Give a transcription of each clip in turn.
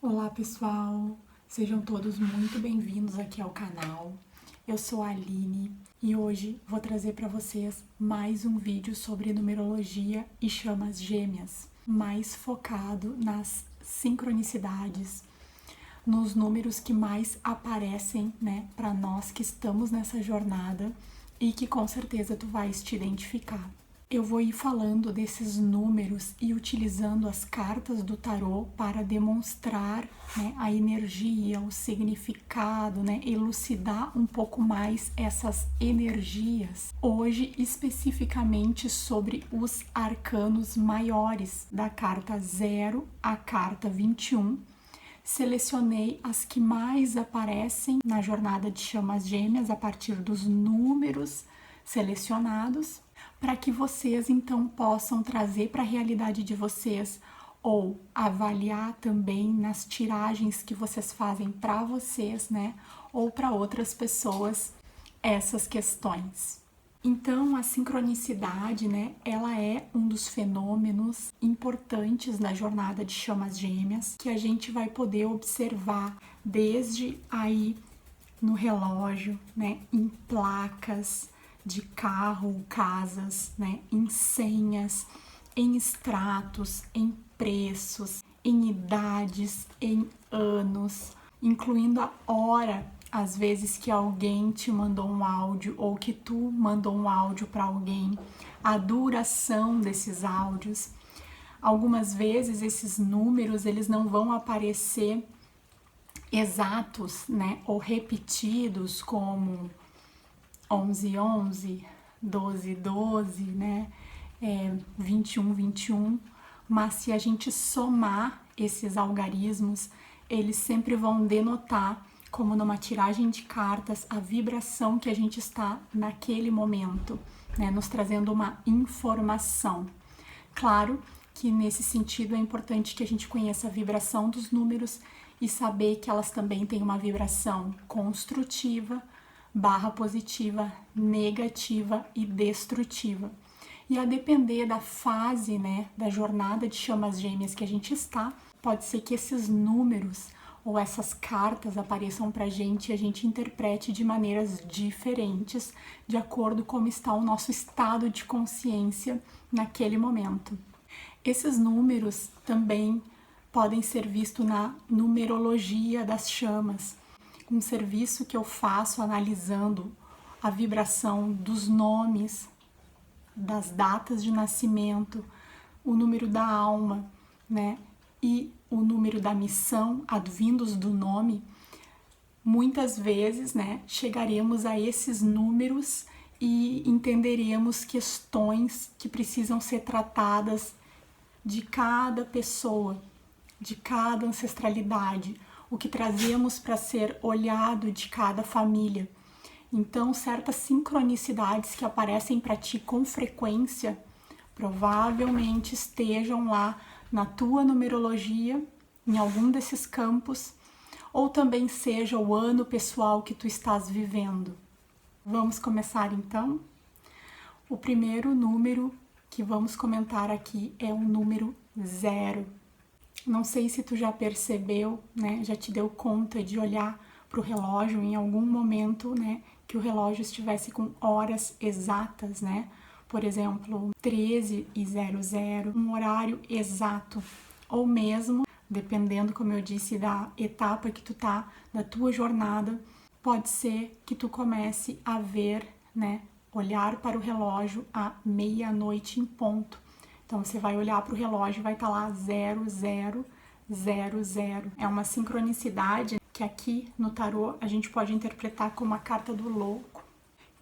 Olá pessoal, sejam todos muito bem-vindos aqui ao canal. Eu sou a Aline e hoje vou trazer para vocês mais um vídeo sobre numerologia e chamas gêmeas, mais focado nas sincronicidades, nos números que mais aparecem, para nós que estamos nessa jornada e que com certeza tu vais te identificar. Eu vou ir falando desses números e utilizando as cartas do tarô para demonstrar, a energia, o significado, elucidar um pouco mais essas energias. Hoje, especificamente sobre os arcanos maiores, da carta 0 à carta 21. Selecionei as que mais aparecem na jornada de chamas gêmeas a partir dos números selecionados, para que vocês então possam trazer para a realidade de vocês ou avaliar também nas tiragens que vocês fazem para vocês, ou para outras pessoas essas questões. Então, a sincronicidade, ela é um dos fenômenos importantes na jornada de chamas gêmeas que a gente vai poder observar desde aí no relógio, em placas de carro, casas, em senhas, em extratos, em preços, em idades, em anos, incluindo a hora, às vezes que alguém te mandou um áudio ou que tu mandou um áudio para alguém, a duração desses áudios. Algumas vezes esses números eles não vão aparecer exatos, ou repetidos como 11, 12, 12, 21, 21, mas se a gente somar esses algarismos, eles sempre vão denotar, como numa tiragem de cartas, a vibração que a gente está naquele momento, nos trazendo uma informação. Claro que nesse sentido é importante que a gente conheça a vibração dos números e saber que elas também têm uma vibração construtiva, /positiva, negativa e destrutiva. E a depender da fase, da jornada de chamas gêmeas que a gente está, pode ser que esses números ou essas cartas apareçam pra gente e a gente interprete de maneiras diferentes, de acordo com como está o nosso estado de consciência naquele momento. Esses números também podem ser vistos na numerologia das chamas, um serviço que eu faço analisando a vibração dos nomes, das datas de nascimento, o número da alma, e o número da missão, advindos do nome. Muitas vezes, chegaremos a esses números e entenderemos questões que precisam ser tratadas de cada pessoa, de cada ancestralidade, o que trazemos para ser olhado de cada família. Então, certas sincronicidades que aparecem para ti com frequência, provavelmente estejam lá na tua numerologia, em algum desses campos, ou também seja o ano pessoal que tu estás vivendo. Vamos começar então? O primeiro número que vamos comentar aqui é o número 0. Não sei se tu já percebeu, já te deu conta de olhar para o relógio em algum momento, que o relógio estivesse com horas exatas, por exemplo, 13h00, um horário exato, ou mesmo, dependendo, como eu disse, da etapa que tu tá, da tua jornada, pode ser que tu comece a ver, olhar para o relógio à meia-noite em ponto. Então, você vai olhar para o relógio e vai estar lá 0000. É uma sincronicidade que aqui no tarô a gente pode interpretar como a carta do louco,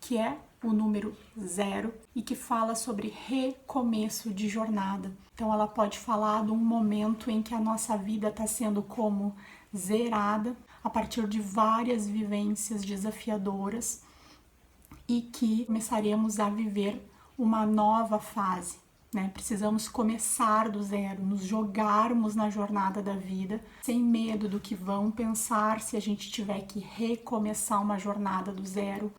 que é o número 0 e que fala sobre recomeço de jornada. Então, ela pode falar de um momento em que a nossa vida está sendo como zerada a partir de várias vivências desafiadoras e que começaremos a viver uma nova fase. Precisamos começar do zero, nos jogarmos na jornada da vida, sem medo do que vão pensar se a gente tiver que recomeçar uma jornada do zero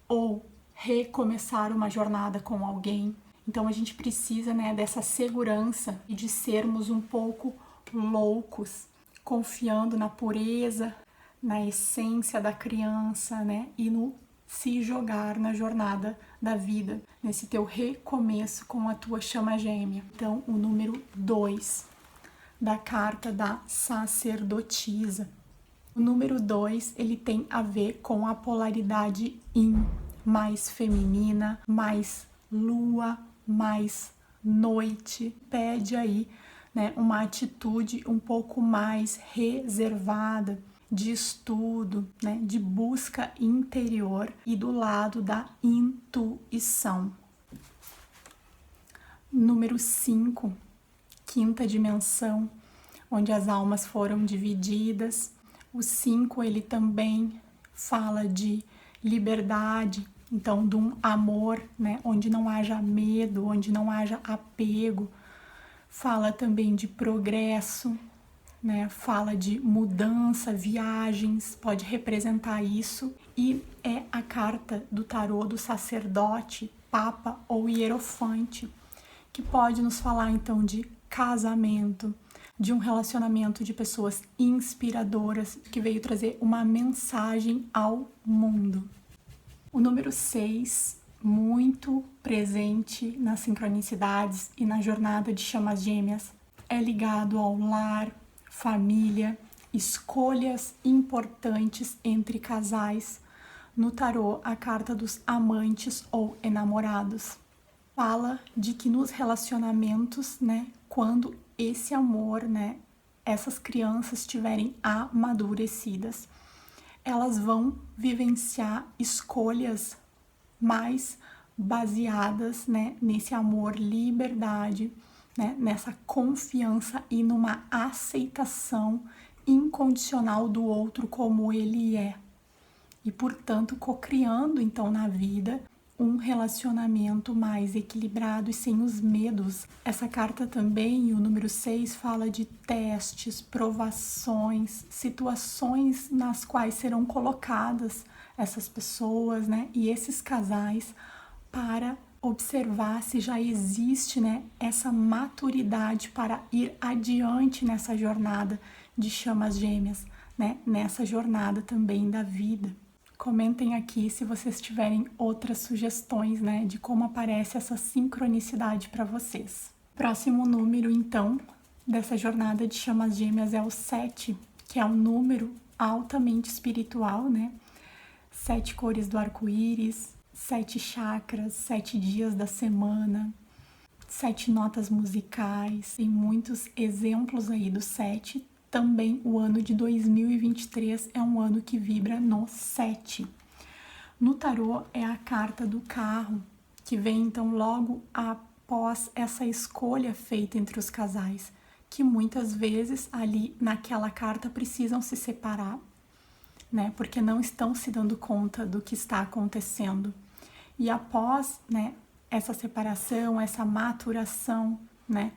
ou recomeçar uma jornada com alguém. Então a gente precisa dessa segurança e de sermos um pouco loucos confiando na pureza, na essência da criança, né? E no se jogar na jornada da vida, nesse teu recomeço com a tua chama gêmea. Então, o número 2 da carta da sacerdotisa. O número 2, ele tem a ver com a polaridade yin, mais feminina, mais lua, mais noite. Pede aí, né, uma atitude um pouco mais reservada, de estudo, né, de busca interior e do lado da intuição. Número 5, quinta dimensão, onde as almas foram divididas. O 5, ele também fala de liberdade, então de um amor, né, onde não haja medo, onde não haja apego. Fala também de progresso, né? Fala de mudança, viagens, pode representar isso. E é a carta do tarô do sacerdote, papa ou hierofante, que pode nos falar então de casamento, de um relacionamento de pessoas inspiradoras, que veio trazer uma mensagem ao mundo. O número 6, muito presente nas sincronicidades e na jornada de chamas gêmeas, é ligado ao lar, família, escolhas importantes entre casais. No tarô, a carta dos amantes ou enamorados fala de que nos relacionamentos, né, quando esse amor, né, essas crianças estiverem amadurecidas, elas vão vivenciar escolhas mais baseadas, né, nesse amor, liberdade, né, nessa confiança e numa aceitação incondicional do outro como ele é. E, portanto, cocriando, então, na vida, um relacionamento mais equilibrado e sem os medos. Essa carta também, o número 6, fala de testes, provações, situações nas quais serão colocadas essas pessoas, né, e esses casais para observar se já existe, né, essa maturidade para ir adiante nessa jornada de chamas gêmeas, né, nessa jornada também da vida. Comentem aqui se vocês tiverem outras sugestões, né, de como aparece essa sincronicidade para vocês. Próximo número, então, dessa jornada de chamas gêmeas é o 7, que é um número altamente espiritual, né? 7 cores do arco-íris, 7 chakras, 7 dias da semana, 7 notas musicais. Tem muitos exemplos aí do 7. Também o ano de 2023 é um ano que vibra no 7. No tarô é a carta do carro, que vem então logo após essa escolha feita entre os casais, que muitas vezes ali naquela carta precisam se separar, né, porque não estão se dando conta do que está acontecendo. E após, né, essa separação, essa maturação, né,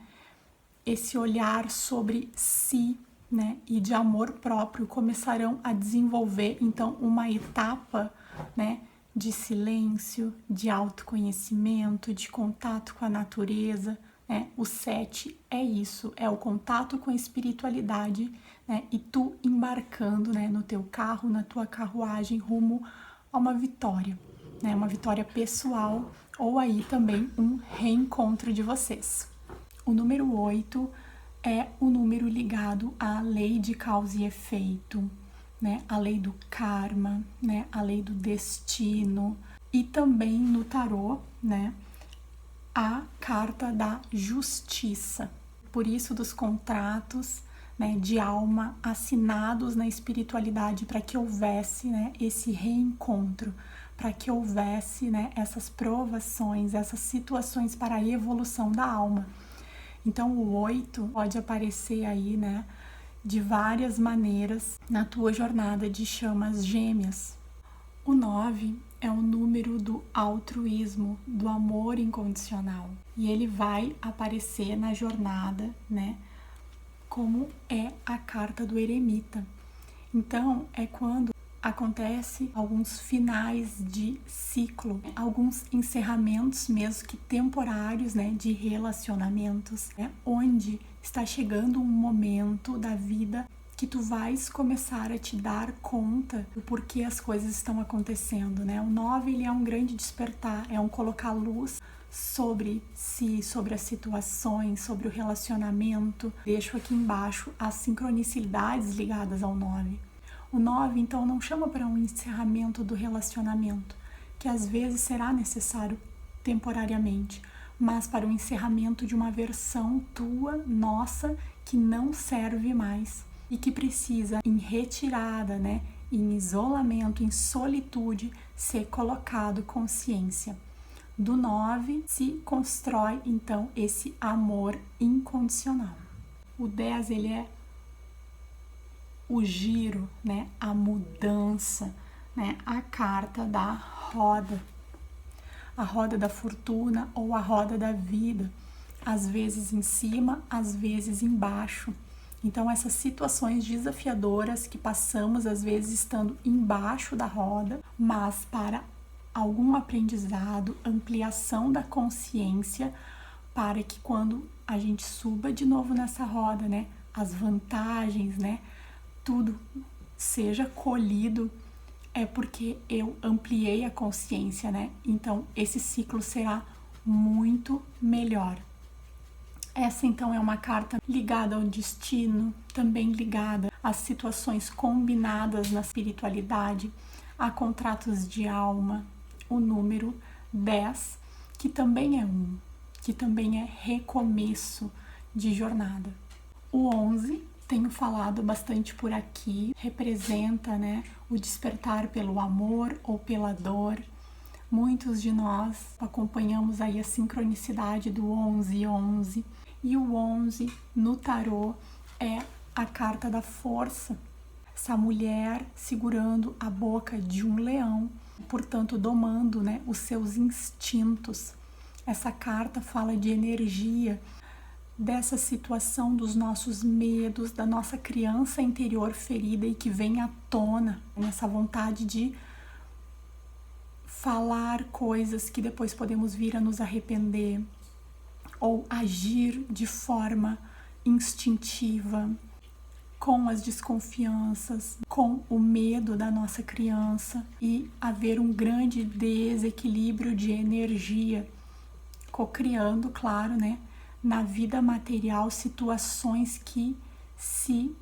esse olhar sobre si, né, e de amor próprio, começarão a desenvolver então uma etapa, né, de silêncio, de autoconhecimento, de contato com a natureza, né? O 7 é isso, é o contato com a espiritualidade, né, e tu embarcando, né, no teu carro, na tua carruagem rumo a uma vitória, né, uma vitória pessoal ou aí também um reencontro de vocês. O número 8 é o número ligado à lei de causa e efeito, né, a lei do karma, né, a lei do destino, e também no tarô, né, a carta da justiça. Por isso dos contratos, né, de alma assinados na espiritualidade para que houvesse, né, esse reencontro, para que houvesse, né, essas provações, essas situações para a evolução da alma. Então o 8 pode aparecer aí, né, de várias maneiras na tua jornada de chamas gêmeas. O 9 é o número do altruísmo, do amor incondicional. E ele vai aparecer na jornada, né, como é a carta do eremita. Então, é quando acontece alguns finais de ciclo, alguns encerramentos mesmo que temporários, né, de relacionamentos, né, onde está chegando um momento da vida que tu vais começar a te dar conta do porquê as coisas estão acontecendo, né? O 9, ele é um grande despertar, é um colocar luz sobre si, sobre as situações, sobre o relacionamento. Deixo aqui embaixo as sincronicidades ligadas ao 9. O 9, então, não chama para um encerramento do relacionamento, que às vezes será necessário temporariamente, mas para o encerramento de uma versão tua, nossa, que não serve mais e que precisa, em retirada, né, em isolamento, em solitude, ser colocado consciência. Do 9 se constrói, então, esse amor incondicional. O 10, ele é o giro, né, a mudança, né, a carta da roda. A roda da fortuna ou a roda da vida, às vezes em cima, às vezes embaixo. Então, essas situações desafiadoras que passamos, às vezes estando embaixo da roda, mas para algum aprendizado, ampliação da consciência, para que quando a gente suba de novo nessa roda, né, as vantagens, né, tudo seja colhido, é porque eu ampliei a consciência, né? Então, esse ciclo será muito melhor. Essa, então, é uma carta ligada ao destino, também ligada às situações combinadas na espiritualidade, a contratos de alma, o número 10, que também é que também é recomeço de jornada. O 11, tenho falado bastante por aqui, representa, né, o despertar pelo amor ou pela dor. Muitos de nós acompanhamos aí a sincronicidade do 11-11, e o 11 no tarô é a carta da força. Essa mulher segurando a boca de um leão, portanto domando, né, os seus instintos. Essa carta fala de energia, dessa situação dos nossos medos, da nossa criança interior ferida e que vem à tona, nessa vontade de falar coisas que depois podemos vir a nos arrepender, ou agir de forma instintiva, com as desconfianças, com o medo da nossa criança, e haver um grande desequilíbrio de energia, cocriando, claro, né, na vida material, situações que se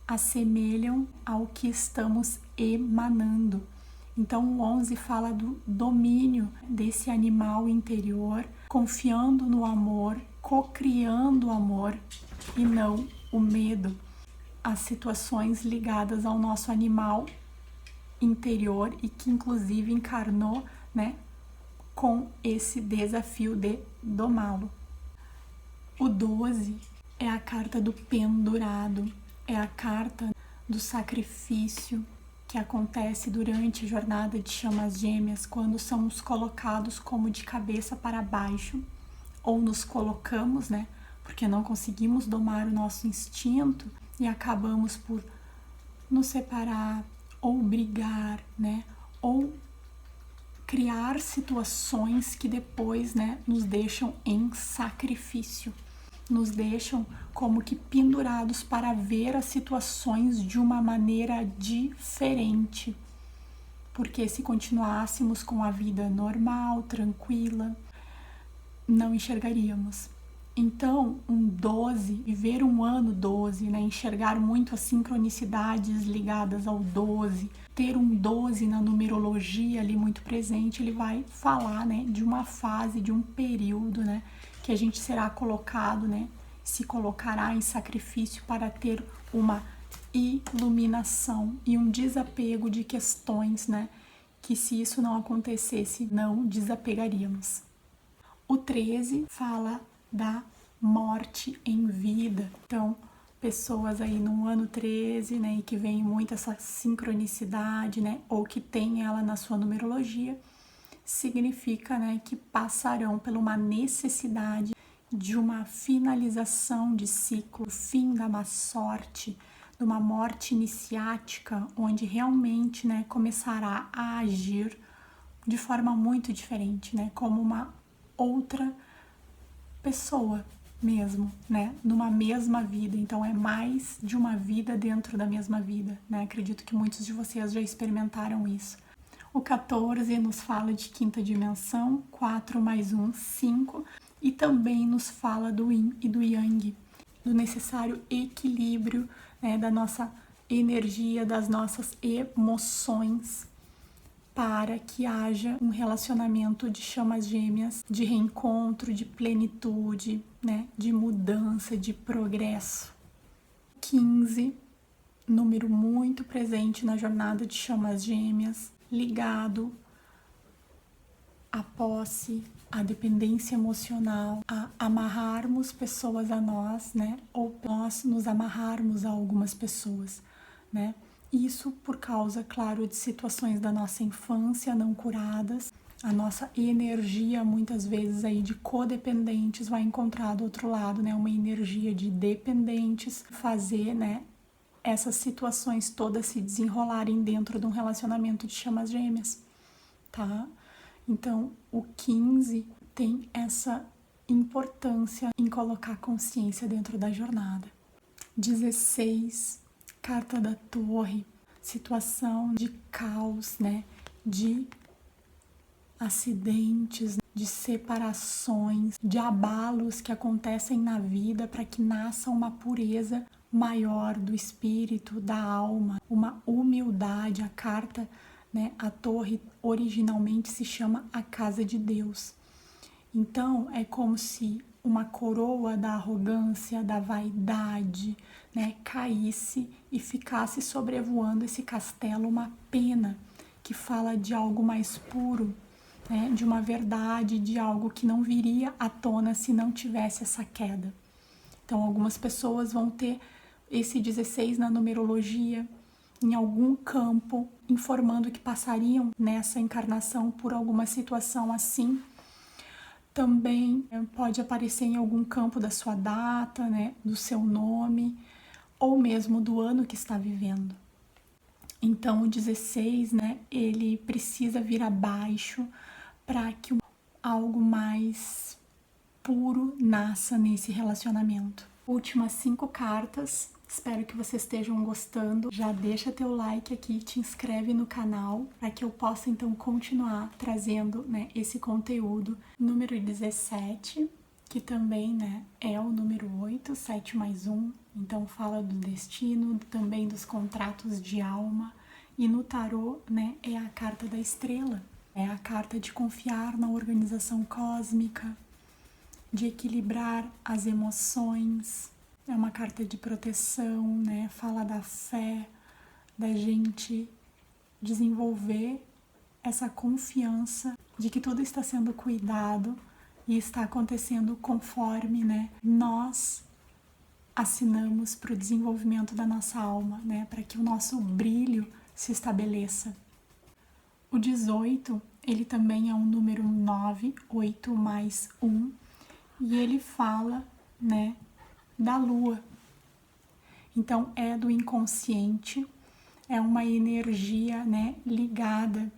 assemelham ao que estamos emanando. Então, o 11 fala do domínio desse animal interior, confiando no amor, cocriando o amor e não o medo. As situações ligadas ao nosso animal interior e que, inclusive, encarnou, né, com esse desafio de domá-lo. O 12 é a carta do pendurado, é a carta do sacrifício que acontece durante a jornada de chamas gêmeas, quando somos colocados como de cabeça para baixo, ou nos colocamos, né, porque não conseguimos domar o nosso instinto e acabamos por nos separar, ou brigar, né, ou criar situações que depois, né, nos deixam em sacrifício, nos deixam como que pendurados para ver as situações de uma maneira diferente. Porque se continuássemos com a vida normal, tranquila, não enxergaríamos. Então, um 12, viver um ano 12, né, enxergar muito as sincronicidades ligadas ao 12, ter um 12 na numerologia ali muito presente, ele vai falar, né, de uma fase, de um período, né, que a gente será colocado, né, se colocará em sacrifício para ter uma iluminação e um desapego de questões, né, que se isso não acontecesse, não desapegaríamos. O 13 fala da morte em vida. Então, pessoas aí no ano 13, né, e que vem muito essa sincronicidade, né, ou que tem ela na sua numerologia, significa, né, que passarão por uma necessidade de uma finalização de ciclo, fim da má sorte, de uma morte iniciática, onde realmente, né, começará a agir de forma muito diferente, né, como uma outra pessoa, mesmo, né? Numa mesma vida. Então é mais de uma vida dentro da mesma vida, né? Acredito que muitos de vocês já experimentaram isso. O 14 nos fala de quinta dimensão, 4 mais 1, 5, e também nos fala do yin e do yang, do necessário equilíbrio, né, da nossa energia, das nossas emoções, para que haja um relacionamento de chamas gêmeas, de reencontro, de plenitude, né, de mudança, de progresso. 15, número muito presente na jornada de chamas gêmeas, ligado à posse, à dependência emocional, a amarrarmos pessoas a nós, né, ou nós nos amarrarmos a algumas pessoas, né. Isso por causa, claro, de situações da nossa infância não curadas. A nossa energia, muitas vezes, aí de codependentes vai encontrar do outro lado, né? Uma energia de dependentes, fazer, né? Essas situações todas se desenrolarem dentro de um relacionamento de chamas gêmeas, tá? Então, o 15 tem essa importância em colocar consciência dentro da jornada. 16, carta da torre, situação de caos, né? De acidentes, de separações, de abalos que acontecem na vida para que nasça uma pureza maior do espírito, da alma, uma humildade. A carta, né? A torre originalmente se chama a casa de Deus. Então, é como se uma coroa da arrogância, da vaidade, né, caísse e ficasse sobrevoando esse castelo uma pena que fala de algo mais puro, né, de uma verdade, de algo que não viria à tona se não tivesse essa queda. Então, algumas pessoas vão ter esse 16 na numerologia, em algum campo, informando que passariam nessa encarnação por alguma situação assim. Também pode aparecer em algum campo da sua data, né, do seu nome, ou mesmo do ano que está vivendo. Então, o 16, né, ele precisa vir abaixo para que algo mais puro nasça nesse relacionamento. Últimas 5 cartas. Espero que vocês estejam gostando. Já deixa teu like aqui, te inscreve no canal para que eu possa então continuar trazendo, né, esse conteúdo. Número 17, que também, né, é o número 8, 7 mais 1. Então fala do destino, também dos contratos de alma. E no tarô, né, é a carta da estrela. É a carta de confiar na organização cósmica, de equilibrar as emoções. É uma carta de proteção, né? Fala da fé, da gente desenvolver essa confiança de que tudo está sendo cuidado e está acontecendo conforme, né, nós assinamos para o desenvolvimento da nossa alma, né? Para que o nosso brilho se estabeleça. O 18, ele também é um número 9, 8 mais 1, e ele fala, né, da lua. Então é do inconsciente, é uma energia, né, ligada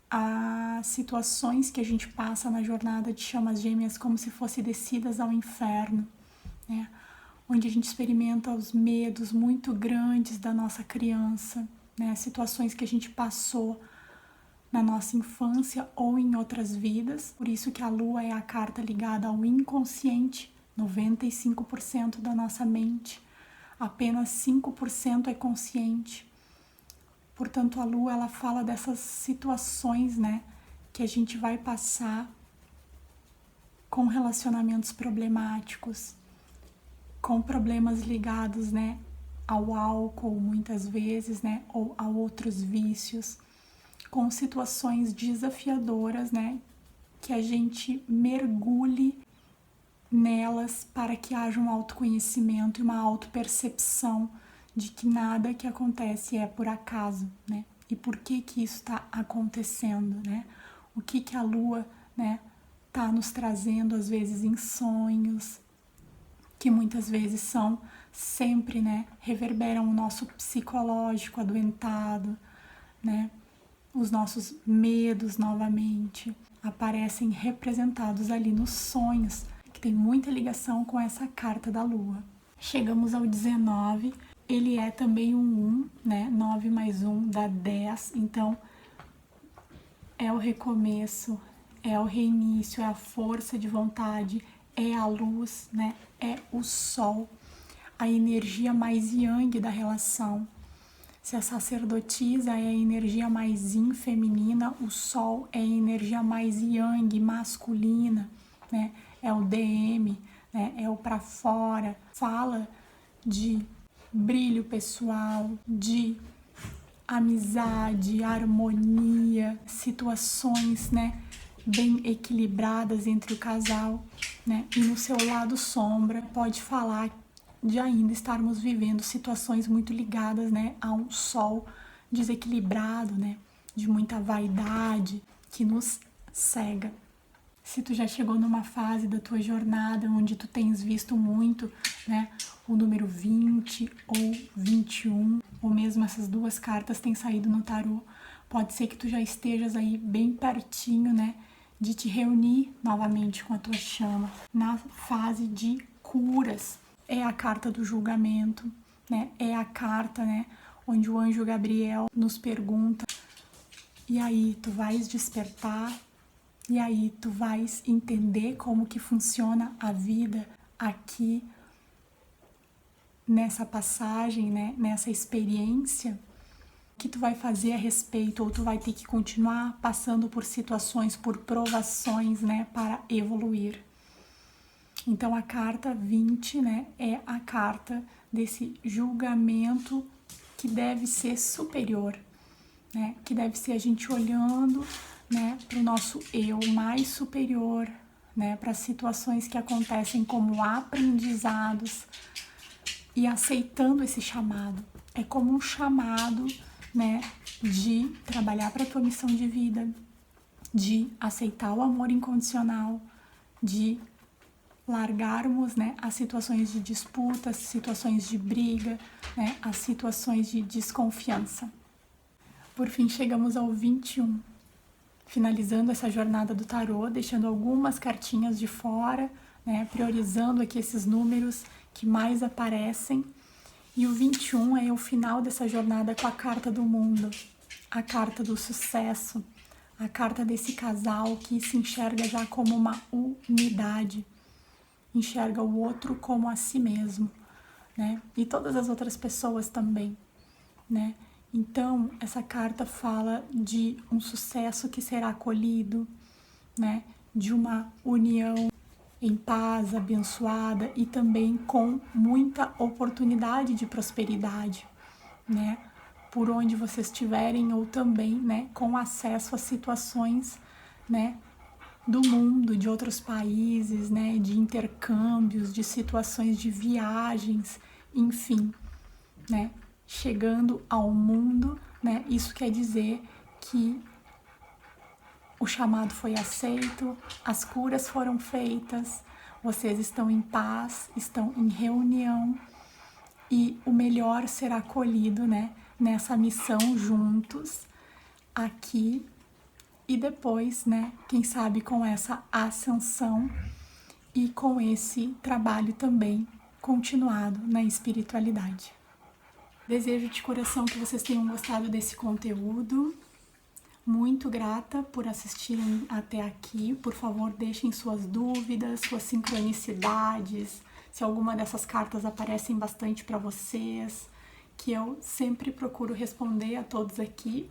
a situações que a gente passa na jornada de chamas gêmeas como se fossem descidas ao inferno, né, onde a gente experimenta os medos muito grandes da nossa criança, né, situações que a gente passou na nossa infância ou em outras vidas. Por isso que a lua é a carta ligada ao inconsciente. 95% da nossa mente, apenas 5% é consciente. Portanto, a lua, ela fala dessas situações, né, que a gente vai passar com relacionamentos problemáticos, com problemas ligados, né, ao álcool, muitas vezes, né, ou a outros vícios, com situações desafiadoras, né, que a gente mergulhe nelas para que haja um autoconhecimento e uma autopercepção de que nada que acontece é por acaso, né? E por que que isso está acontecendo, né? O que que a lua, né, tá nos trazendo às vezes em sonhos, que muitas vezes são sempre, né, reverberam o nosso psicológico adoentado, né? Os nossos medos novamente aparecem representados ali nos sonhos, que tem muita ligação com essa carta da Lua. Chegamos ao 19, ele é também um 1, né? 9 mais 1 dá 10, então é o recomeço, é o reinício, é a força de vontade, é a luz, né? É o sol, a energia mais yang da relação. Se a sacerdotisa é a energia mais yin feminina, o sol é a energia mais yang masculina, né? É o DM, né? É o pra fora. Fala de brilho pessoal, de amizade, harmonia, situações, né? Bem equilibradas entre o casal, né? E no seu lado sombra pode falar de ainda estarmos vivendo situações muito ligadas, né, a um sol desequilibrado, né, de muita vaidade que nos cega. Se tu já chegou numa fase da tua jornada onde tu tens visto muito, né, o número 20 ou 21, ou mesmo essas duas cartas têm saído no tarô, pode ser que tu já estejas aí bem pertinho, né, de te reunir novamente com a tua chama na fase de curas. É a carta do julgamento, né? É a carta, né, onde o anjo Gabriel nos pergunta: e aí, tu vais despertar? E aí, tu vais entender como que funciona a vida aqui nessa passagem, né, nessa experiência? O que tu vai fazer a respeito? Ou tu vai ter que continuar passando por situações, por provações, né, para evoluir? Então a carta 20, né, é a carta desse julgamento que deve ser superior, né, que deve ser a gente olhando, né, para o nosso eu mais superior, né, para as situações que acontecem como aprendizados e aceitando esse chamado. É como um chamado, né, de trabalhar para a tua missão de vida, de aceitar o amor incondicional, de largarmos, né, as situações de disputa, as situações de briga, né, as situações de desconfiança. Por fim, chegamos ao 21, finalizando essa jornada do tarô, deixando algumas cartinhas de fora, né, priorizando aqui esses números que mais aparecem. E o 21 é o final dessa jornada com a carta do mundo, a carta do sucesso, a carta desse casal que se enxerga já como uma unidade, enxerga o outro como a si mesmo, né? E todas as outras pessoas também, né? Então, essa carta fala de um sucesso que será acolhido, né? De uma união em paz, abençoada e também com muita oportunidade de prosperidade, né? Por onde vocês estiverem ou também, né? Com acesso a situações, né, do mundo, de outros países, né, de intercâmbios, de situações de viagens, enfim, né, chegando ao mundo, né, isso quer dizer que o chamado foi aceito, as curas foram feitas, vocês estão em paz, estão em reunião e o melhor será colhido, né, nessa missão juntos aqui. E depois, né, quem sabe com essa ascensão e com esse trabalho também continuado na espiritualidade. Desejo de coração que vocês tenham gostado desse conteúdo. Muito grata por assistirem até aqui. Por favor, deixem suas dúvidas, suas sincronicidades, se alguma dessas cartas aparecem bastante para vocês, que eu sempre procuro responder a todos aqui.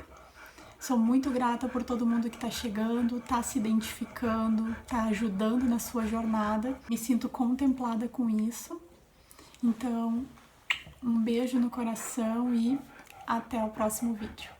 Sou muito grata por todo mundo que está chegando, está se identificando, está ajudando na sua jornada. Me sinto contemplada com isso. Então, um beijo no coração e até o próximo vídeo.